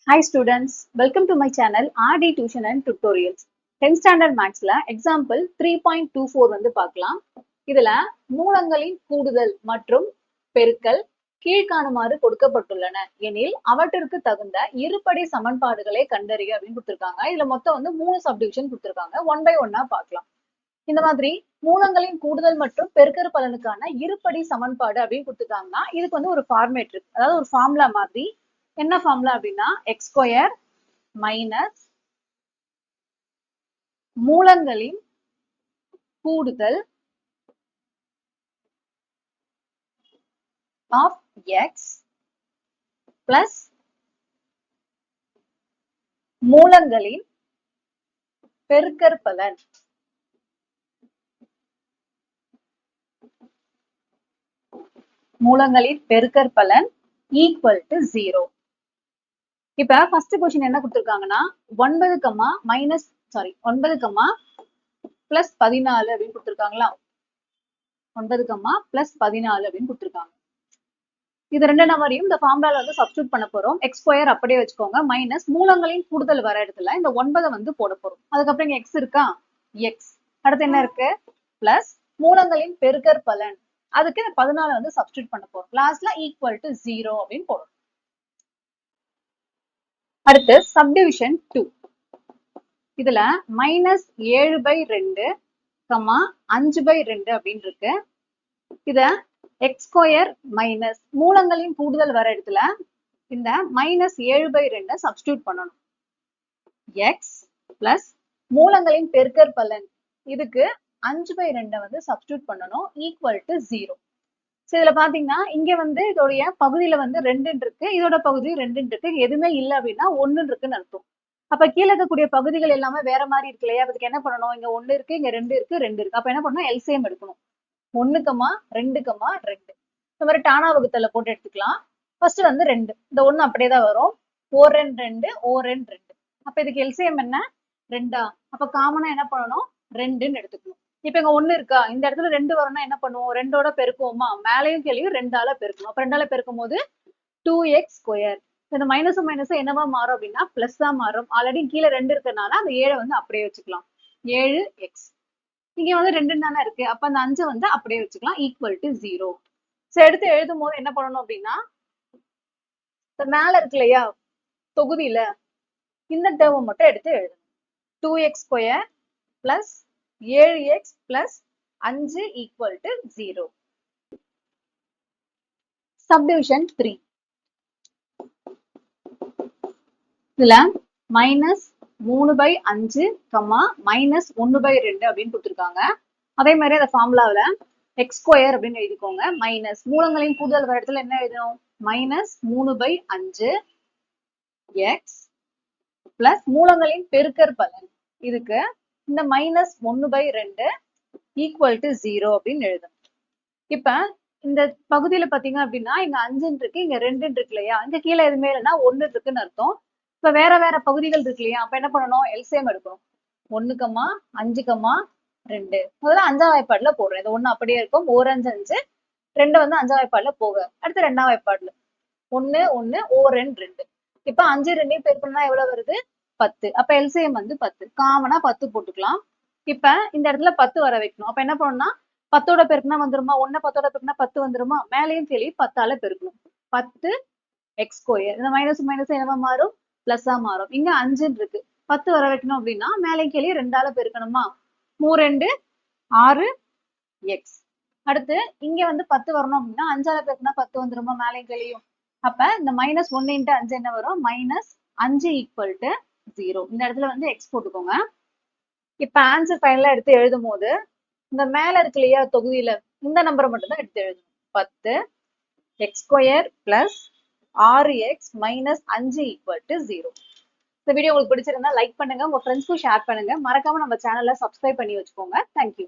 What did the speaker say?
Hi students, welcome to my channel RD Tuition and Tutorials. 10th standard mathsல example 3.24 வந்து பார்க்கலாம். இதுல மூலங்களின் கூடுதல் மற்றும் பெருக்கல் கீழ்காணுமாறு கொடுக்கப்பட்டுள்ளன எனில் அவற்றிற்கு தகுந்த இருபடி சமன்பாடுகளை கண்டறிய அப்படின்னு கொடுத்திருக்காங்க. இதுல மொத்தம் வந்து 3 சப்டிவிஷன் கொடுத்திருக்காங்க. ஒன் பை ஒன்னா பார்க்கலாம். இந்த மாதிரி மூலங்களின் கூடுதல் மற்றும் பெருக்கற் பலனுக்கான இருபடி சமன்பாடு அப்படின்னு கொடுத்துருக்காங்கன்னா இதுக்கு வந்து ஒரு ஃபார்மேட் இருக்கு. அதாவது ஒரு ஃபார்முலா மாதிரி. என்ன ஃபார்முலா அப்படின்னா எக்ஸ் ஸ்கொயர் மைனஸ் மூலங்களின் கூடுதல் ஆஃப் எக்ஸ் பிளஸ் மூலங்களின் பெருக்கற்பலன் ஈக்குவல் டு 0. இப்ப ஃபர்ஸ்ட் क्वेश्चन என்ன கொடுத்திருக்காங்கன்னா 9 பிளஸ் 14 அப்படின்னு கொடுத்திருக்காங்களா? 9 பிளஸ் 14 அப்படின்னு கொடுத்திருக்காங்க. இது ரெண்டு நம்பரையும் இந்த ஃபார்முலால வந்து சப்ஸ்டிட்யூட் பண்ண போறோம். எக்ஸ் ஸ்கொயர் அப்படியே வச்சுக்கோங்க. மைனஸ் மூலங்களின் கூடுதல் வர இடத்துல இந்த 9 வந்து போட போறோம். அதுக்கப்புறம் இங்க எக்ஸ் இருக்கா? எக்ஸ். அடுத்து என்ன இருக்கு? பிளஸ் மூலங்களின் பெருக்கற் பலன். அதுக்கு இந்த 14 வந்து சப்ஸ்டிட்யூட் பண்ண போறோம். லாஸ்ட்ல ஈக்குவல் டு 0 அப்படின்னு போடும். அடுத்து சப்டிவிஷன் 2. இதுல மைனஸ் 7/2, 5/2 அப்படின்னு இருக்கு. இத எக்ஸ் ஸ்கொயர் மைனஸ் மூலங்களின் கூடுதல் வர இடத்துல இந்த மைனஸ் 7/2 சப்ஸ்டிட்யூட் பண்ணணும். எக்ஸ் பிளஸ் மூலங்களின் பெருக்கற் பலன் இதுக்கு 5/2 வந்து சப்ஸ்டிட்யூட் பண்ணணும். Equal to 0. இதுல பாத்தீங்கன்னா இங்க வந்து இதோடைய பகுதியில வந்து 2 இருக்கு, இதோட பகுதி 2 இருக்கு. எதுவுமே இல்லை அப்படின்னா 1 இருக்குன்னு அர்த்தம். அப்ப கீழே இருக்கக்கூடிய பகுதிகள் எல்லாமே வேற மாதிரி இருக்கு இல்லையா? அதுக்கு என்ன பண்ணணும்? இங்க 1 இருக்கு, இங்க 2 இருக்கு, 2 இருக்கு. அப்ப என்ன பண்ணணும்? எல்சிஎம் எடுக்கணும். 1, 2, 2. இந்த மாதிரி டானா வகுத்தல போட்டு எடுத்துக்கலாம். ஃபர்ஸ்ட் வந்து 2. இந்த 1 அப்படியே தான் வரும். ஓரன் 2, ஓரன் 2. அப்ப இதுக்கு எல்சிஎம் என்ன? 2. அப்ப காமனா என்ன பண்ணணும்? 2ன்னு எடுத்துக்கணும். இப்ப இங்க 1 இருக்கா? இந்த இடத்துல 2 வரணும்னா என்ன பண்ணுவோம்? 2ஓட பெருக்குவோமா? மேலையும் கீழையும் 2ஆல பெருக்கணும். அப்ப 2ஆல பெருக்கும் போது 2x ஸ்கொயர். இந்த மைனஸ் மைனஸ் என்னவா மாறும் அப்படின்னா பிளஸ் தான் மாறும். ஆல்ரெடி கீழே 2 இருக்கனால அந்த 7 வந்து அப்படியே வச்சுக்கலாம். 7x. இங்க வந்து 2 தானே இருக்கு. அப்ப அந்த 5 வந்து அப்படியே வச்சுக்கலாம். Equal to 0. எடுத்து எழுதும் போது என்ன பண்ணணும் அப்படின்னா மேல இருக்கு இல்லையா தொகுதியில இந்த டேர்ம் மட்டும் எடுத்து எழுதணும். 2x square plus 7x plus 5 equal to 0. Subdivision 3. இதுல மைனஸ் 3/5, மைனஸ் 1/2 அப்படின்னு கொடுத்துருக்காங்க. அதே மாதிரி அந்த ஃபார்முலாவில எக்ஸ் ஸ்கொயர் அப்படின்னு எழுதிக்கோங்க. மைனஸ் மூலங்களின் கூடுதல் வர இடத்துல என்ன எழுதணும்? மைனஸ் 3/5 எக்ஸ் பிளஸ் மூலங்களின் பெருக்கற் பலன் இதுக்கு இந்த மைனஸ் 1/2 ஈக்குவல் டு 0 அப்படின்னு எழுதணும். இப்ப இந்த பகுதியில பாத்தீங்க அப்படின்னா இங்க 5 இருக்கு, இங்க 2 இருக்கு இல்லையா? இங்க கீழே எதுவுமே இல்லைன்னா 1 இருக்குன்னு அர்த்தம். இப்ப வேற வேற பகுதிகள் இருக்கு இல்லையா? அப்ப என்ன பண்ணணும்? எல்சிஎம் எடுக்கணும். 1, 5, 2. முதல்ல 5ஆம் வாய்ப்பாடுல போடுறேன். இது 1 அப்படியே இருக்கும். 1, 5, 5. 2 வந்து 5ஆம் வாய்ப்பாடுல போக. அடுத்து 2ஆம் வாய்ப்பாடுல 1, 1, 1, 2. இப்ப 5 2 பெருக்கணும்னா எவ்வளவு வருது? 10. அப்ப எல்சிஎம் வந்து 10. காமனா 10 போட்டுக்கலாம். இப்ப இந்த இடத்துல 10 வர வைக்கணும். அப்ப என்ன பண்ணணும்னா 10ஓட பெருக்குனா வந்துருமா? 1 10ஓட பெருக்குனா 10 வந்துருமா? மேலையும் கீழே 10ஆல பெருக்கணும். 10 எக்ஸ் ஸ்கொயர். இந்த மைனஸ் மைனஸ் என்னவா மாறும்? பிளஸ்ஸா மாறும். இங்க 5 இருக்கு. 10 வர வைக்கணும் அப்படின்னா மேலையும் கீழே 2ஆல பெருக்கணுமா? 3 6 எக்ஸ். அடுத்து இங்க வந்து 10 வரணும் அப்படின்னா 5ஆல பெருக்குனா 10 வந்துருமா? மேலையும் கீழையும். அப்ப இந்த மைனஸ் 1 × 5 என்ன வரும்? Minus 5 equal to 0. இந்த இடத்துல வந்து எக்ஸ் போட்டுக்கோங்க. இப்ப ஆன்சர் ஃபைனலா எடுத்து எழுதும் போது இந்த மேல இருக்கு இல்லையா தொகுதியில இந்த நம்பரை மட்டும் தான் எடுத்து எழுதணும். 10 X square plus 6x minus 5 equal to 0. இந்த வீடியோ உங்களுக்கு பிடிச்சிருந்தா லைக் பண்ணுங்க, உங்க ஃப்ரெண்ட்ஸ்க்கும் ஷேர் பண்ணுங்க. மறக்காம நம்ம சேனலை சப்ஸ்கிரைப் பண்ணி வச்சுக்கோங்க. தேங்க்யூ.